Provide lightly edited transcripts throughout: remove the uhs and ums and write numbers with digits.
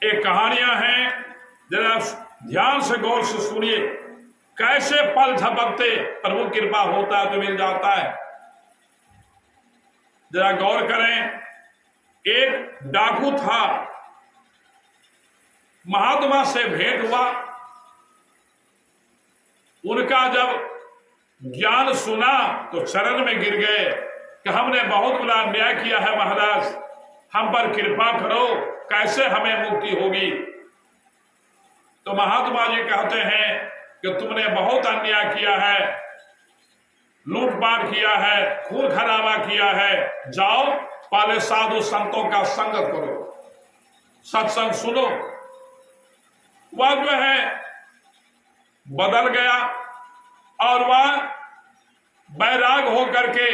एक कहानियां हैं, जरा ध्यान से गौर से सुनिए। कैसे पल झपकते प्रभु कृपा होता है तो मिल जाता है। जरा गौर करें। एक डाकू था, महात्मा से भेंट हुआ। उनका जब ज्ञान सुना तो चरण में गिर गए कि हमने बहुत बड़ा अन्याय किया है महाराज, हम पर कृपा करो, कैसे हमें मुक्ति होगी। तो महात्मा जी कहते हैं कि तुमने बहुत अन्याय किया है, लूटपाट किया है, खून खराबा किया है, जाओ पहले साधु संतों का संगत करो, सत्संग सुनो। वह जो है बदल गया और वह बैराग होकर के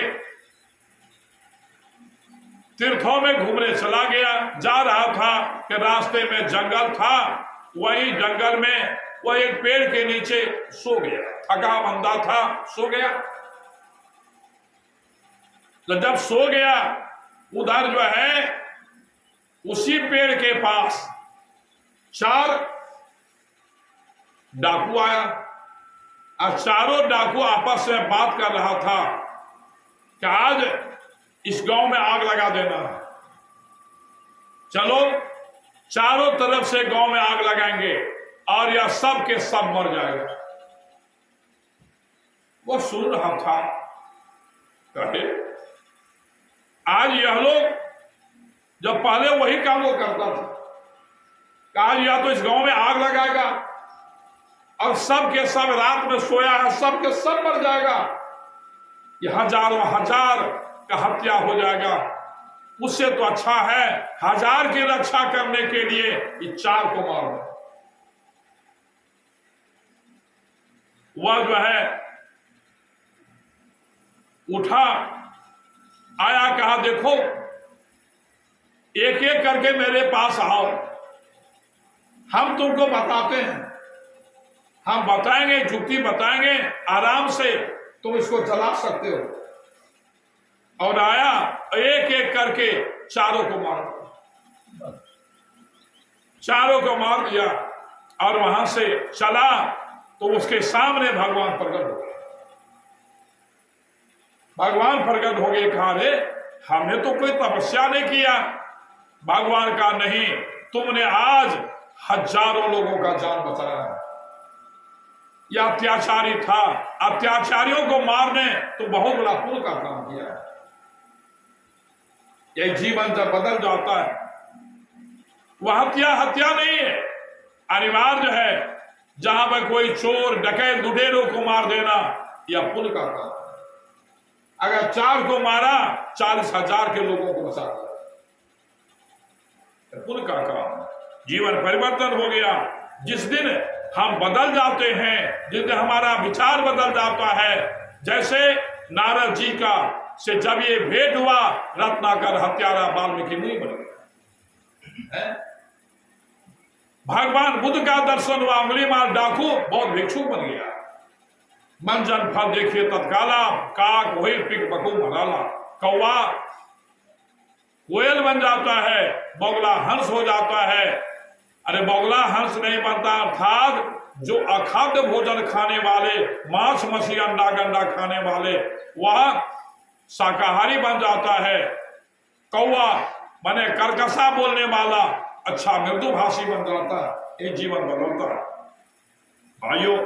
तीर्थों में घूमने चला गया। जा रहा था कि रास्ते में जंगल था, वही जंगल में वह एक पेड़ के नीचे सो गया, थका मंदा था, सो गया। तो जब सो गया, उधर जो है उसी पेड़ के पास 4 डाकू आया और चारों डाकू आपस में बात कर रहा था कि आज इस गांव में आग लगा देना है, चलो चारों तरफ से गांव में आग लगाएंगे और यह सब के सब मर जाएगा। वो सुन रहा था, कहे आज यह लोग, जब पहले वही काम वो करता था, आज या तो इस गांव में आग लगाएगा और सब के सब रात में सोया है, सब के सब मर जाएगा, ये हजारों हजार का हत्या हो जाएगा। उससे तो अच्छा है 1000 की रक्षा करने के लिए ये 4 को मार दो। वह जो है उठा, आया, कहा देखो एक एक करके मेरे पास आओ, हम तुमको बताते हैं, हम बताएंगे, युक्ति बताएंगे, आराम से तुम इसको चला सकते हो। और आया, एक एक करके चारों को मार दिया, चारों को मार दिया और वहां से चला तो उसके सामने भगवान प्रकट हो गए। भगवान प्रकट हो गए, कहा रे हमने तो कोई तपस्या नहीं किया। भगवान का नहीं, तुमने आज हजारों लोगों का जान बचाया है। यह अत्याचारी था, अत्याचारियों को मारने तो बहुत बड़ा पुण्य का काम किया है। यह जीवन जब बदल जाता है, वह हत्या नहीं है, अनिवार्य है। जहां पर कोई चोर डकैत लुटेरों को मार देना यह पुण्य का काम है। अगर 4 को मारा, 40,000 के लोगों को बचा दिया, पुण्य का काम। जीवन परिवर्तन हो गया। जिस दिन हम बदल जाते हैं, जिस दिन हमारा विचार बदल जाता है, जैसे नारद जी का से जब ये भेंट हुआ, रत्नाकर हत्यारा वाल्मीकि नहीं बन गया। भगवान बुद्ध का दर्शन हुआ, अंगुलीमाल डाकू बहुत भिक्षुक बन गया। मंजन फल देखिए तत्काला, काक वही पिक बकू मराला, कौवा कोयल बन जाता है, बगुला हंस हो जाता है। अरे बगुला हंस नहीं बनता, अर्थात जो अखाद्य भोजन खाने वाले, मांस मछली अंडा गंडा खाने वाले, वह शाकाहारी बन जाता है। कौवा माने कर्कशा बोलने वाला अच्छा मृदुभाषी बन जाता है। ये जीवन बदलता है। भाइयों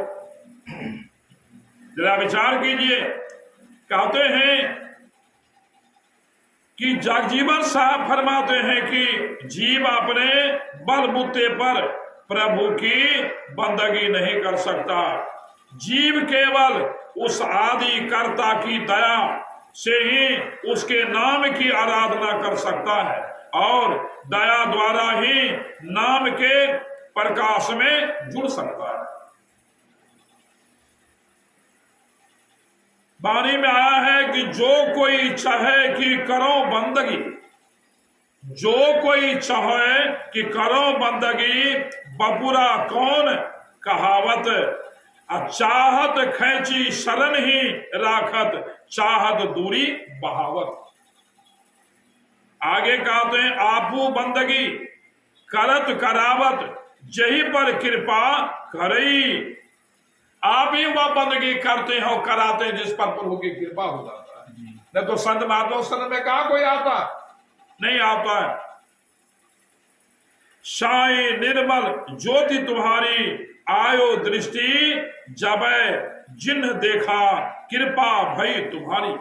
जरा विचार कीजिए। कहते हैं कि जगजीवन साहब फरमाते हैं कि जीव अपने बलबूते पर प्रभु की बंदगी नहीं कर सकता। जीव केवल उस आदि कर्ता की दया से ही उसके नाम की आराधना कर सकता है और दया द्वारा ही नाम के प्रकाश में जुड़ सकता है। वाणी में आया है कि जो कोई चाहे कि करो बंदगी, जो कोई चाहे कि करो बंदगी, बपुरा कौन कहावत, चाहत खैची शरण ही राखत, चाहत दूरी बहावत। आगे कहते हैं आपू बंदगी, करत करावत जही पर कृपा करई। आप ही वह बंदगी करते हो कराते हैं जिस पर प्रभु की कृपा हो जाता है। नहीं तो संत महात्मा संत में कहा कोई आता नहीं आता है। साई निर्मल ज्योति तुम्हारी आयो दृष्टि जब जिन्ह देखा कृपा भई तुम्हारी।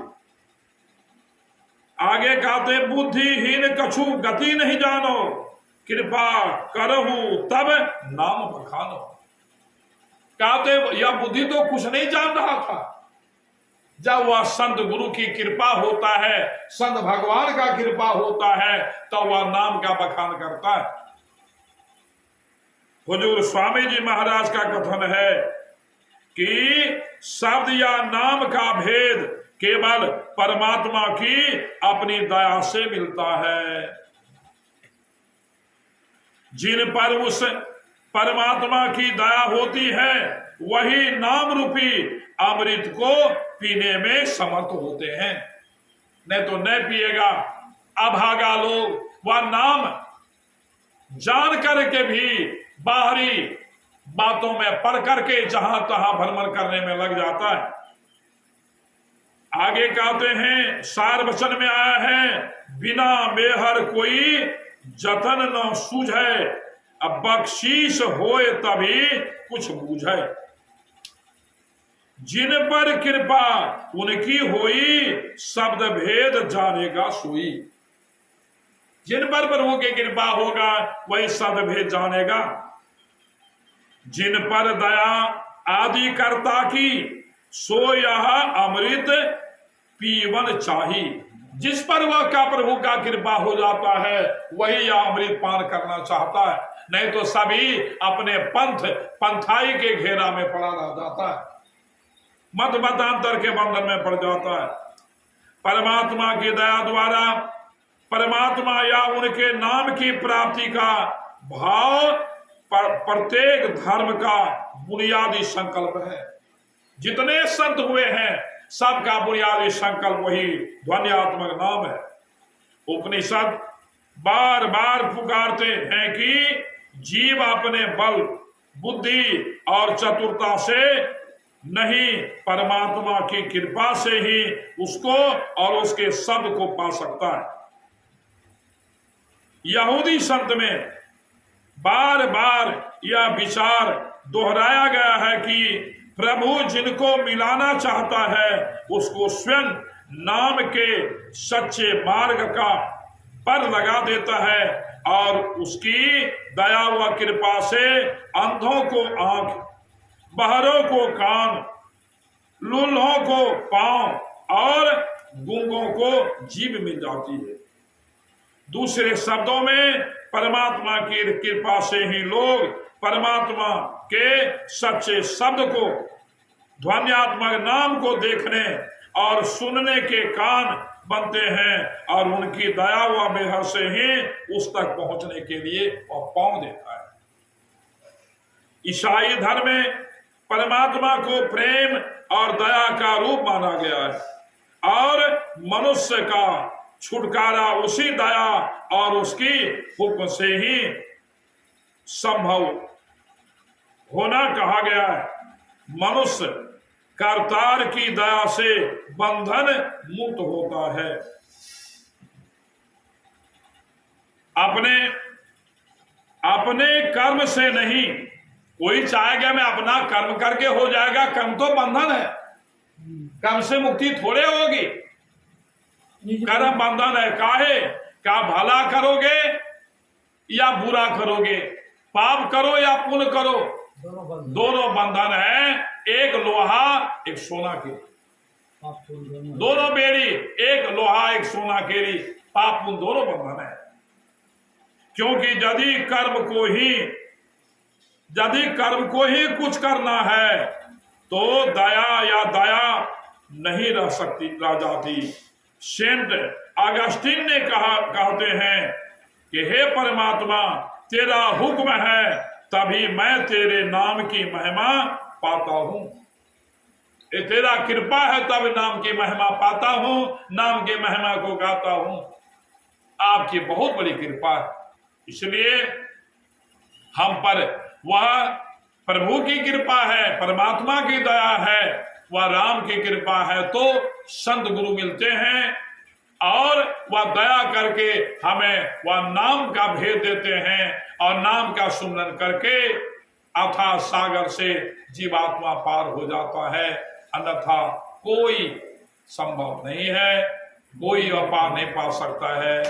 आगे कहते बुद्धिहीन कछु गति नहीं जानो कृपा करहु तब नाम बखानो। कहते यह बुद्धि तो कुछ नहीं जान रहा था, जब वह संत गुरु की कृपा होता है, संत भगवान का कृपा होता है, तो वह नाम का बखान करता है। हुजूर स्वामी जी महाराज का कथन है कि शब्द या नाम का भेद केवल परमात्मा की अपनी दया से मिलता है। जिन पर उस परमात्मा की दया होती है वही नाम रूपी अमृत को पीने में समर्थ होते हैं, नहीं तो नहीं पिएगा। अभागा लोग वह नाम जान करके भी बाहरी बातों में पढ़ करके जहां तहां भ्रमण करने में लग जाता है। आगे कहते हैं सार वचन में आया है बिना मेहर कोई जतन न सूझे अब बख्शीश होए तभी कुछ बूझे। जिन पर कृपा उनकी होई शब्द भेद जानेगा सोई। जिन पर प्रभु की कृपा होगा वही शब्द भेद जानेगा। जिन पर दया आदि करता की सो यह अमृत पीवन चाही। जिस पर वह का प्रभु का कृपा हो जाता है वही यह अमृत पान करना चाहता है, नहीं तो सभी अपने पंथाई के घेरा में पड़ा रह जाता है, मत मतांतर के बंधन में पड़ जाता है। परमात्मा की दया द्वारा परमात्मा या उनके नाम की प्राप्ति का भाव प्रत्येक धर्म का बुनियादी संकल्प है। जितने संत हुए हैं सबका बुनियादी संकल्प वही ध्वन्यात्मक नाम है। उपनिषद बार बार पुकारते हैं कि जीव अपने बल बुद्धि और चतुरता से नहीं परमात्मा की कृपा से ही उसको और उसके शब्द को पा सकता है। यहूदी संत में बार बार यह विचार दोहराया गया है कि प्रभु जिनको मिलाना चाहता है उसको स्वयं नाम के सच्चे मार्ग का पर लगा देता है और उसकी दया व कृपा से अंधों को आंख, बहरों को कान, लूल्हों को पांव और गूंगों को जीभ मिल जाती है। दूसरे शब्दों में परमात्मा की कृपा से ही लोग परमात्मा के सच्चे शब्द को ध्वन्यात्मक नाम को देखने और सुनने के कान बनते हैं और उनकी दया व मेहर से ही उस तक पहुंचने के लिए और पांव देता है। ईसाई धर्म में परमात्मा को प्रेम और दया का रूप माना गया है और मनुष्य का छुटकारा उसी दया और उसकी हुक्म से ही संभव होना कहा गया है। मनुष्य करतार की दया से बंधन मुक्त होता है। अपने कर्म से नहीं। कोई चाहेगा मैं अपना कर्म करके हो जाएगा, कर्म तो बंधन है, कर्म से मुक्ति थोड़े होगी। कर्म बंधन है। काहे का भला करोगे या बुरा करोगे, पाप करो या पुण्य करो, दोनों बंधन है। एक लोहा एक सोना के, दोनों बेड़ी, एक लोहा एक सोना केरी, पाप पुण्य दोनों बंधन है। क्योंकि यदि कर्म को ही कुछ करना है तो दया नहीं रह जाती। सेंट अगस्टिन ने कहते हैं कि हे परमात्मा तेरा हुक्म है तभी मैं तेरे नाम की महिमा पाता हूं। ये तेरा कृपा है तब नाम की महिमा पाता हूं, नाम की महिमा को गाता हूं। आपकी बहुत बड़ी कृपा है। इसलिए हम पर वह प्रभु की कृपा है, परमात्मा की दया है, वह राम की कृपा है तो संत गुरु मिलते हैं और वह दया करके हमें वह नाम का भेद देते हैं और नाम का सुमरन करके अथाह सागर से जीवात्मा पार हो जाता है। अन्यथा कोई संभव नहीं है, कोई वह पार नहीं पा सकता है।